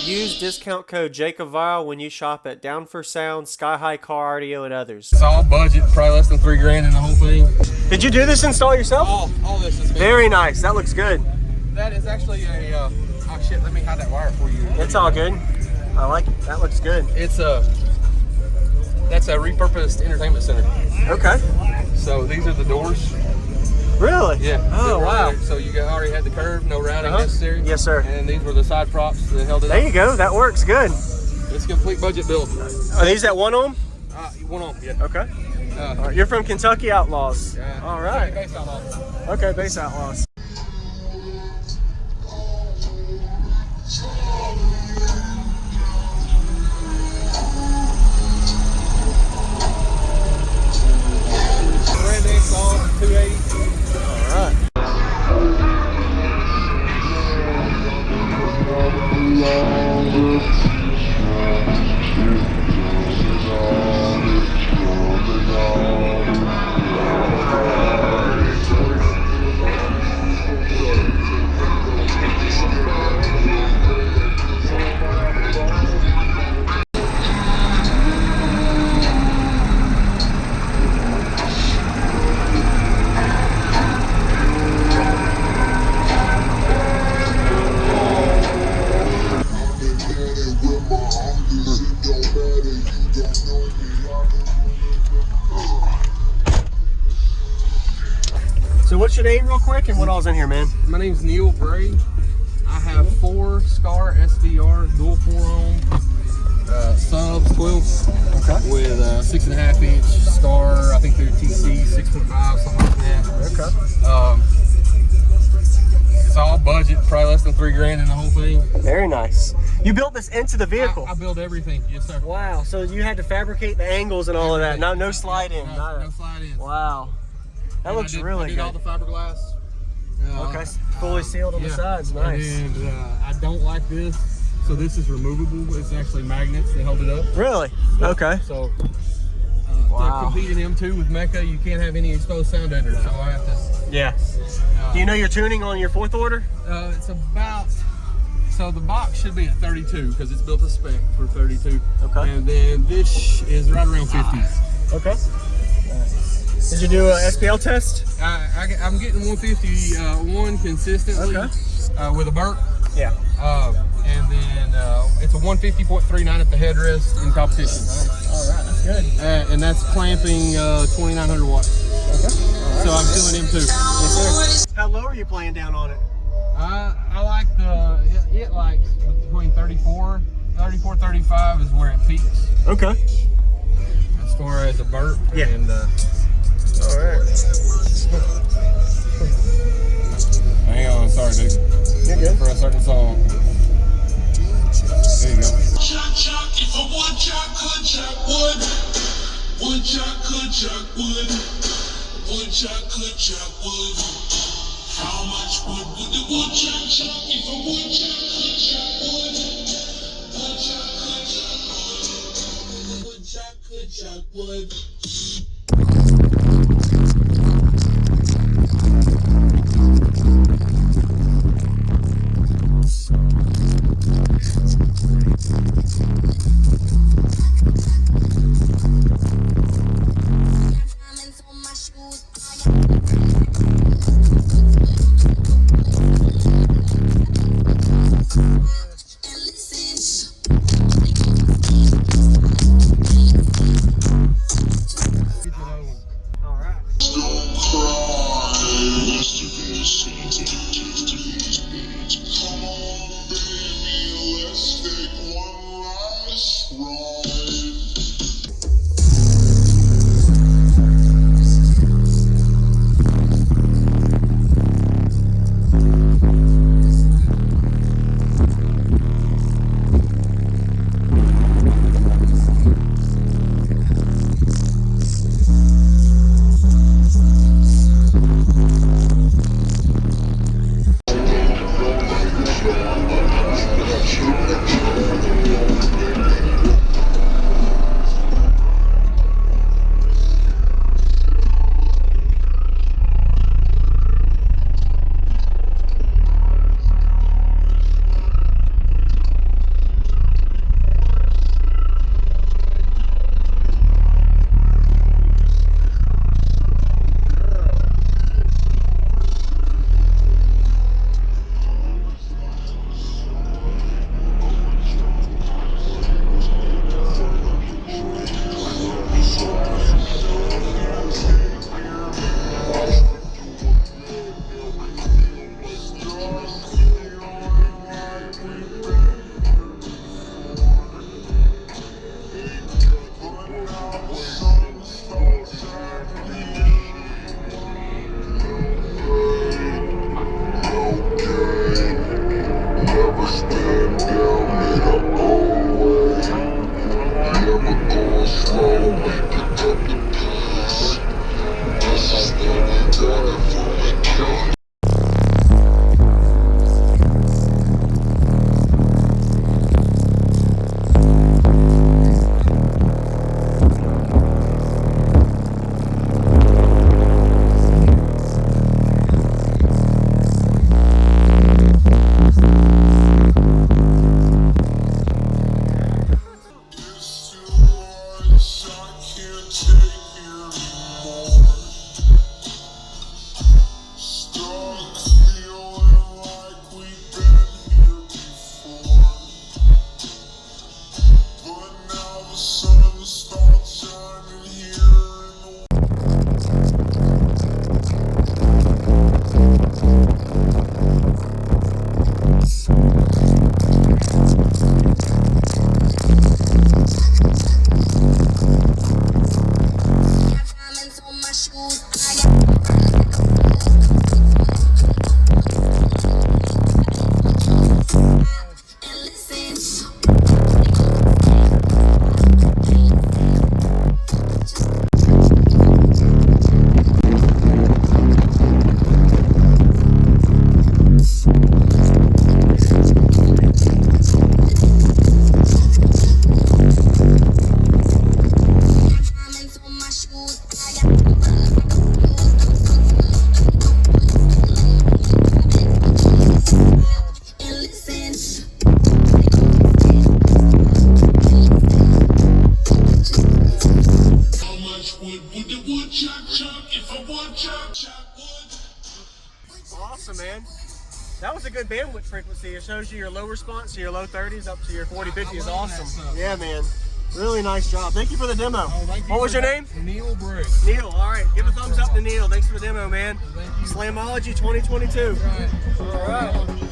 Use discount code JACOBVILE when you shop at Down for Sound, Sky High Car Audio, and others. It's all budget, probably less than $3 grand in the whole thing. Did you do this install yourself? All this is very nice. That looks good. That is actually a oh shit, let me hide that wire for you. It's all good. I like it. That looks good. It's that's a repurposed entertainment center. Okay. So these are the doors. Really? Yeah. Oh, wow. So you already had the curve, no routing necessary. Yes, sir. And these were the side props that held it up. There you go. That works good. It's a complete budget build. Are these at 1 ohm? 1 ohm, yeah. Okay. All right. You're from Kentucky Outlaws. All right. Bass Outlaws. Okay, Bass Outlaws. So what's your name real quick and what all's in here, man? My name's Neal. I have 4 SCAR SDR dual 4 ohm subs, 12, okay, with 6.5 inch SCAR. I think they're TC 6.5, something like that. Okay. It's all budget, probably less than $3 grand in the whole thing. Very nice. You built this into the vehicle? I built everything, yes sir. Wow, so you had to fabricate the angles and all of that. No slide in. No slide in. Wow. That looks really good. I did all the fiberglass. Okay, fully sealed on the sides, nice. And I don't like this, so this is removable. It's actually magnets that hold it up. Really? Okay. So, wow. to compete in M2 with Mecca, you can't have any exposed sound under it, so I have to. Yeah. Do you know your tuning on your 4th order? It's about, so the box should be at 32 because it's built to spec for 32. Okay. And then this is right around 50. Okay. Did you do an SPL test? I'm getting 151 consistently, with a burp. Yeah. And then it's a 150.39 at the headrest in competition. All right, that's good. And that's clamping 2,900 watts. Okay. Right. So I'm feeling M2. Yes, sir. How low are you playing down on it? I like it likes between 34, 35 is where it peaks. Okay. As far as a burp. Yeah. And, all right. Hang on, sorry, dude. You're good. For a certain song. There you go. If a woodchuck could chuck wood, woodchuck could chuck wood, woodchuck could chuck wood. How much wood would the woodchuck chuck if a woodchuck could chuck wood? Woodchuck could chuck wood, woodchuck could chuck wood. Come on, baby, let's take one last ride. a good bandwidth frequency. It shows you your low response to your low 30s up to your 40, 50 is I love awesome. that stuff. Yeah, man. Really nice job. Thank you for the demo. Oh, thank you What was for your name? Neal Briggs. Neal. All right. Give a thumbs up to Neal. Thanks for the demo, man. Thank you. Slamology 2022. Right. All right.